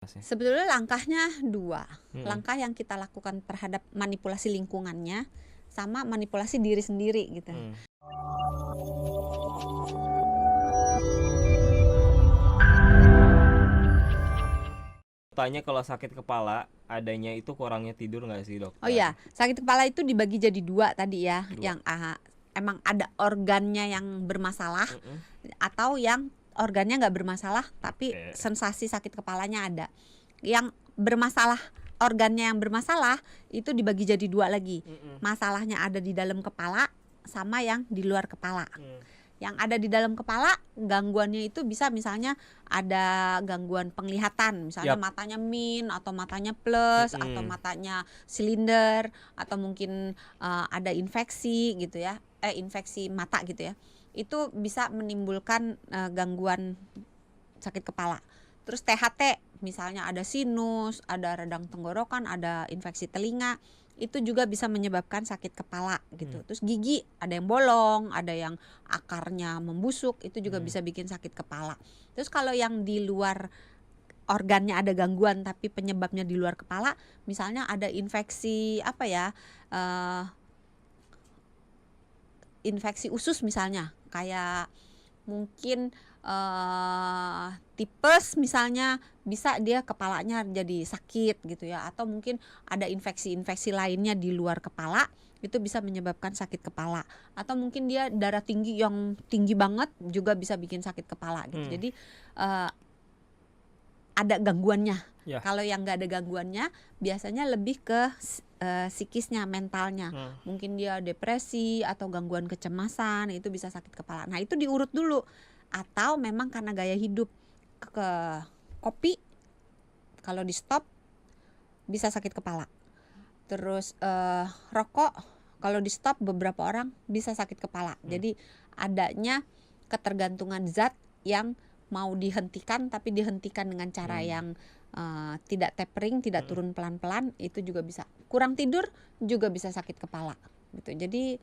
Sebetulnya langkahnya dua. Langkah yang kita lakukan terhadap manipulasi lingkungannya sama manipulasi diri sendiri gitu. Tanya kalau sakit kepala adanya itu kurangnya tidur nggak sih, Dok? Oh iya, sakit kepala itu dibagi jadi dua tadi ya. Yang emang ada organnya yang bermasalah atau yang organnya nggak bermasalah tapi sensasi sakit kepalanya ada. Yang bermasalah, organnya yang bermasalah itu dibagi jadi dua lagi. Masalahnya ada di dalam kepala sama yang di luar kepala. Yang ada di dalam kepala gangguannya itu bisa misalnya ada gangguan penglihatan, misalnya matanya min atau matanya plus atau matanya silinder atau mungkin ada infeksi gitu ya, infeksi mata gitu ya. Itu bisa menimbulkan gangguan sakit kepala. Terus THT misalnya ada sinus, ada radang tenggorokan, ada infeksi telinga, itu juga bisa menyebabkan sakit kepala gitu. Terus gigi ada yang bolong, ada yang akarnya membusuk, itu juga bisa bikin sakit kepala. Terus kalau yang di luar organnya ada gangguan tapi penyebabnya di luar kepala, misalnya ada infeksi apa ya, infeksi usus misalnya, kayak mungkin tipes misalnya, bisa dia kepalanya jadi sakit gitu ya, atau mungkin ada infeksi-infeksi lainnya di luar kepala, itu bisa menyebabkan sakit kepala, atau mungkin dia darah tinggi yang tinggi banget juga bisa bikin sakit kepala gitu. Jadi ada gangguannya. Kalau yang nggak ada gangguannya biasanya lebih ke psikisnya, mentalnya. Mungkin dia depresi atau gangguan kecemasan, itu bisa sakit kepala. Nah itu diurut dulu. Atau memang karena gaya hidup, ke kopi kalau di stop bisa sakit kepala. Terus rokok kalau di stop beberapa orang bisa sakit kepala. Jadi adanya ketergantungan zat yang mau dihentikan tapi dihentikan dengan cara yang tidak tapering, tidak turun pelan-pelan, itu juga bisa. Kurang tidur juga bisa sakit kepala gitu. Jadi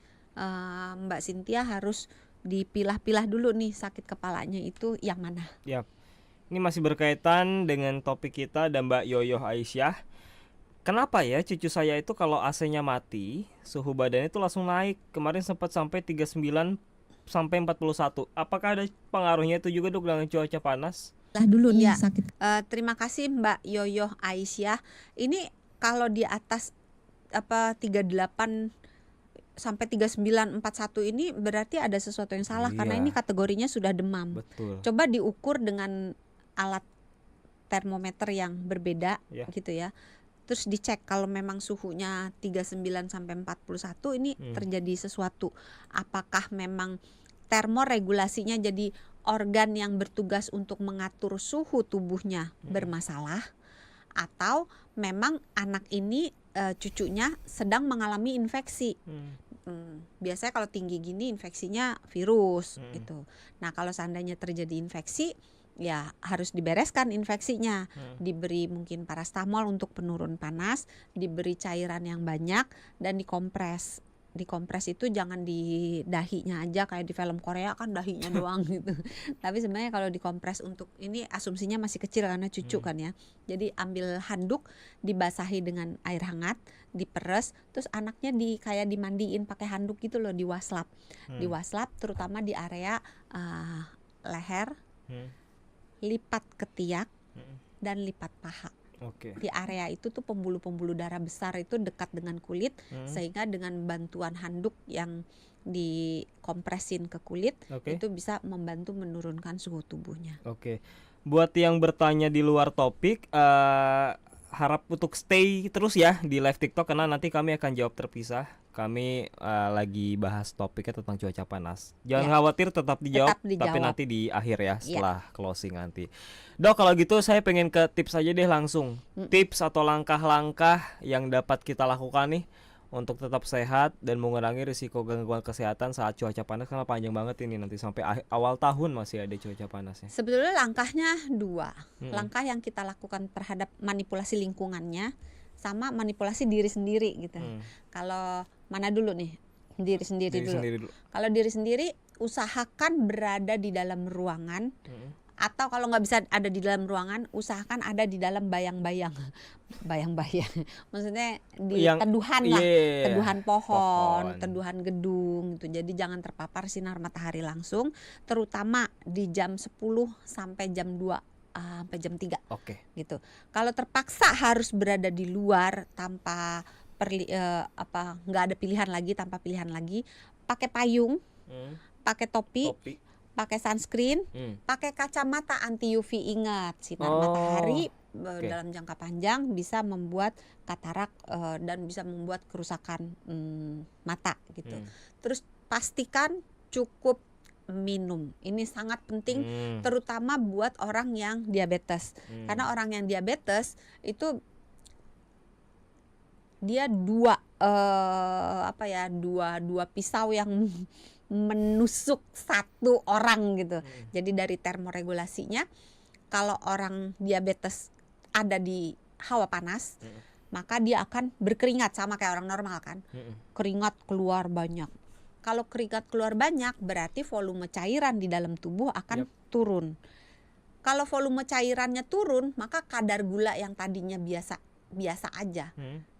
Mbak Cynthia harus dipilah-pilah dulu nih sakit kepalanya itu yang mana. Ini masih berkaitan dengan topik kita dan Mbak Yoyoh Aisyah. Kenapa ya cucu saya itu kalau AC-nya mati, suhu badannya itu langsung naik. Kemarin sempat sampai 39 sampai 41. Apakah ada pengaruhnya itu juga, Dok, dengan cuaca panas? Dulu nih sakit. Terima kasih Mbak Yoyoh Aisyah. Ini kalau di atas 38 sampai 3941 ini berarti ada sesuatu yang salah, karena ini kategorinya sudah demam. Betul. Coba diukur dengan alat termometer yang berbeda gitu ya. Terus dicek kalau memang suhunya 39 sampai 41 ini terjadi sesuatu. Apakah memang termoregulasinya, jadi organ yang bertugas untuk mengatur suhu tubuhnya bermasalah, atau memang anak ini cucunya sedang mengalami infeksi. Biasanya kalau tinggi gini infeksinya virus gitu. Nah kalau seandainya terjadi infeksi, ya harus dibereskan infeksinya. Diberi mungkin parastamol untuk penurun panas, diberi cairan yang banyak, dan dikompres. Dikompres itu jangan di dahinya aja kayak di film Korea kan dahinya doang gitu. Tapi sebenarnya kalau dikompres untuk ini asumsinya masih kecil karena cucu kan ya. Jadi ambil handuk, dibasahi dengan air hangat, diperes, terus anaknya kayak dimandiin pakai handuk gitu loh, diwaslap. Diwaslap terutama di area leher, lipat ketiak, dan lipat paha. Di area itu tuh pembuluh-pembuluh darah besar itu dekat dengan kulit, sehingga dengan bantuan handuk yang dikompresin ke kulit itu bisa membantu menurunkan suhu tubuhnya. Buat yang bertanya di luar topik, harap untuk stay terus ya di live TikTok, karena nanti kami akan jawab terpisah. Kami lagi bahas topiknya tentang cuaca panas. Jangan khawatir, tetap dijawab, tapi nanti di akhir ya, setelah closing nanti. Dok, kalau gitu saya pengen ke tips aja deh langsung. Tips atau langkah-langkah yang dapat kita lakukan nih untuk tetap sehat dan mengurangi risiko gangguan kesehatan saat cuaca panas, karena panjang banget ini, nanti sampai awal tahun masih ada cuaca panasnya. Sebetulnya langkahnya dua. Langkah yang kita lakukan terhadap manipulasi lingkungannya sama manipulasi diri sendiri gitu. Kalau mana dulu nih? Diri sendiri dulu. Kalau diri sendiri, usahakan berada di dalam ruangan Atau kalau nggak bisa ada di dalam ruangan, usahakan ada di dalam bayang-bayang. Bayang-bayang. Maksudnya di teduhan lah, teduhan pohon, teduhan gedung gitu. Jadi jangan terpapar sinar matahari langsung, terutama di jam 10 sampai jam 2 sampai jam 3. Gitu. Kalau terpaksa harus berada di luar tanpa nggak ada pilihan lagi, tanpa pilihan lagi, pakai payung, pakai topi, pakai sunscreen, pakai kacamata anti UV. Ingat, sinar matahari dalam jangka panjang bisa membuat katarak dan bisa membuat kerusakan mata gitu. Terus pastikan cukup minum. Ini sangat penting, terutama buat orang yang diabetes. Karena orang yang diabetes itu dia dua pisau yang menusuk satu orang gitu. Jadi dari termoregulasinya, kalau orang diabetes ada di hawa panas, maka dia akan berkeringat sama kayak orang normal kan. Keringat keluar banyak. Kalau keringat keluar banyak berarti volume cairan di dalam tubuh akan turun. Kalau volume cairannya turun, maka kadar gula yang tadinya biasa aja.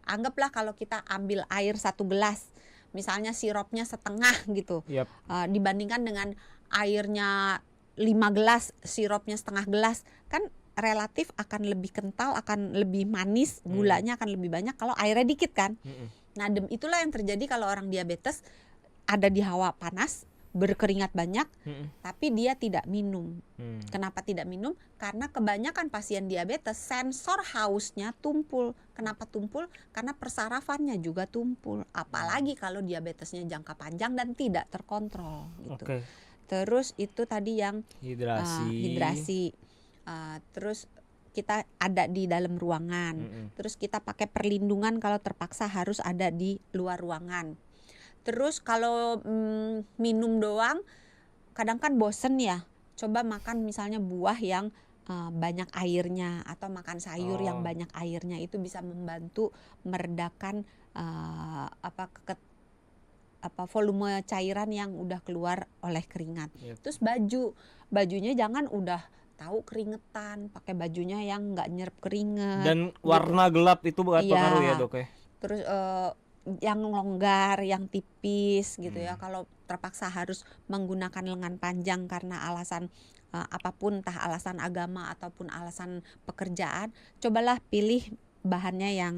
Anggaplah kalau kita ambil air 1 gelas, misalnya sirupnya setengah gitu, dibandingkan dengan airnya 5 gelas, sirupnya setengah gelas, kan relatif akan lebih kental, akan lebih manis, gulanya akan lebih banyak kalau airnya dikit kan. Nah itulah yang terjadi kalau orang diabetes ada di hawa panas, berkeringat banyak, tapi dia tidak minum. Kenapa tidak minum? Karena kebanyakan pasien diabetes sensor hausnya tumpul. Kenapa tumpul? Karena persarafannya juga tumpul. Apalagi kalau diabetesnya jangka panjang dan tidak terkontrol gitu. Terus itu tadi yang hidrasi. Terus kita ada di dalam ruangan. Terus kita pakai perlindungan kalau terpaksa harus ada di luar ruangan. Terus kalau minum doang, kadang kan bosen ya. Coba makan misalnya buah yang banyak airnya, atau makan sayur yang banyak airnya, itu bisa membantu meredakan volume cairan yang udah keluar oleh keringat. Terus bajunya jangan udah tahu keringetan, pakai bajunya yang nggak nyerap keringat. Dan warna gelap itu berpengaruh ya dok ya. Terus yang longgar, yang tipis gitu ya. Kalau terpaksa harus menggunakan lengan panjang karena alasan apapun, entah alasan agama ataupun alasan pekerjaan, cobalah pilih bahannya yang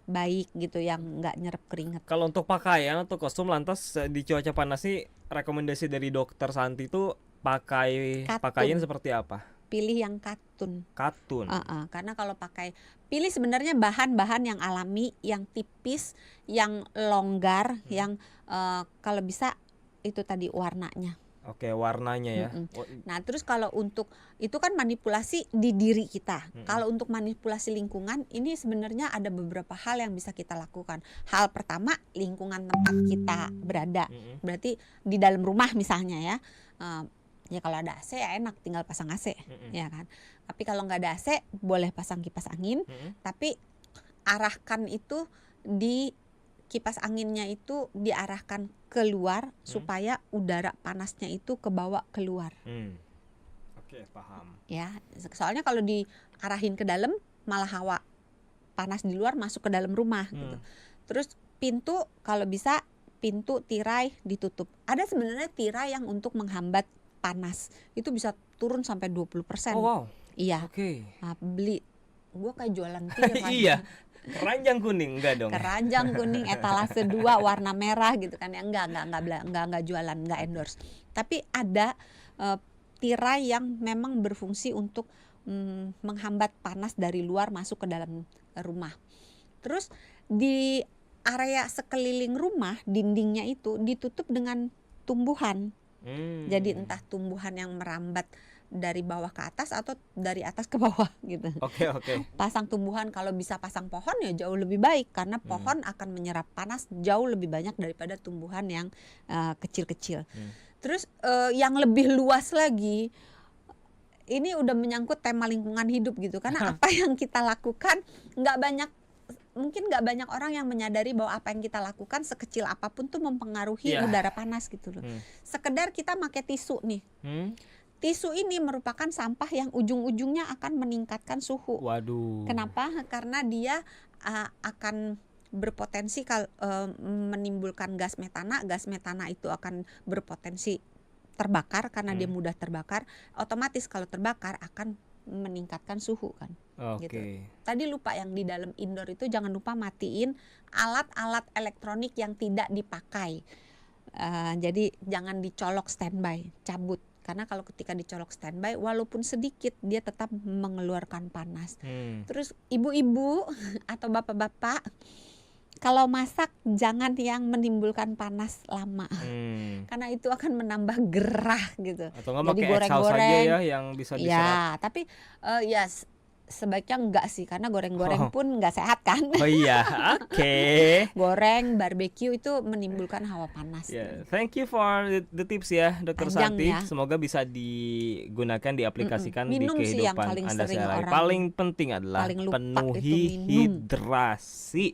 baik gitu, yang nggak nyerap keringat. Kalau untuk pakaian atau kostum lantas di cuaca panas sih, rekomendasi dari dokter Santi itu pakaian seperti apa? Pilih yang katun. Karena kalau pilih sebenarnya bahan-bahan yang alami, yang tipis, yang longgar, yang kalau bisa itu tadi warnanya. Warnanya ya. Nah terus kalau untuk itu kan manipulasi di diri kita. Kalau untuk manipulasi lingkungan, ini sebenarnya ada beberapa hal yang bisa kita lakukan. Hal pertama, lingkungan tempat kita berada. Berarti di dalam rumah misalnya ya. Ya kalau ada AC ya enak, tinggal pasang AC, ya kan. Tapi kalau nggak ada AC, boleh pasang kipas angin. Tapi arahkan itu kipas anginnya itu diarahkan keluar supaya udara panasnya itu kebawa keluar. Paham. Ya, soalnya kalau diarahin ke dalam malah hawa panas di luar masuk ke dalam rumah gitu. Terus pintu kalau bisa tirai ditutup. Ada sebenarnya tirai yang untuk menghambat panas. Itu bisa turun sampai 20%. Iya. Beli. Gua kayak jualan tirai. Iya. Keranjang kuning enggak dong? Keranjang kuning etalase 2 warna merah gitu kan ya. Enggak jualan, enggak endorse. Tapi ada tirai yang memang berfungsi untuk menghambat panas dari luar masuk ke dalam rumah. Terus di area sekeliling rumah, dindingnya itu ditutup dengan tumbuhan. Jadi entah tumbuhan yang merambat dari bawah ke atas atau dari atas ke bawah gitu. Pasang tumbuhan, kalau bisa pasang pohon ya jauh lebih baik, karena pohon akan menyerap panas jauh lebih banyak daripada tumbuhan yang kecil-kecil. Terus yang lebih luas lagi, ini udah menyangkut tema lingkungan hidup gitu, karena apa yang kita lakukan mungkin nggak banyak orang yang menyadari bahwa apa yang kita lakukan sekecil apapun tuh mempengaruhi udara panas gitu loh. Sekedar kita pakai tisu nih. tisu ini merupakan sampah yang ujung-ujungnya akan meningkatkan suhu. Waduh. Kenapa? Karena dia akan berpotensi menimbulkan gas metana. Gas metana itu akan berpotensi terbakar karena dia mudah terbakar. Otomatis kalau terbakar akan meningkatkan suhu kan. Gitu. Tadi lupa yang di dalam indoor itu jangan lupa matiin alat-alat elektronik yang tidak dipakai. Jadi jangan dicolok standby, cabut. Karena kalau ketika dicolok standby walaupun sedikit dia tetap mengeluarkan panas. Terus ibu-ibu atau bapak-bapak kalau masak jangan yang menimbulkan panas lama. Karena itu akan menambah gerah gitu. Atau nggak pakai goreng-goreng saja ya yang bisa diserap. Ya, tapi ya sebaiknya enggak sih karena goreng-goreng pun enggak sehat kan. Oh iya, oke. Goreng, barbecue itu menimbulkan hawa panas. Thank you for the tips ya, Dr. Santi. Ya. Semoga bisa digunakan, diaplikasikan di kehidupan Anda sehari-hari. Paling penting adalah penuhi hidrasi.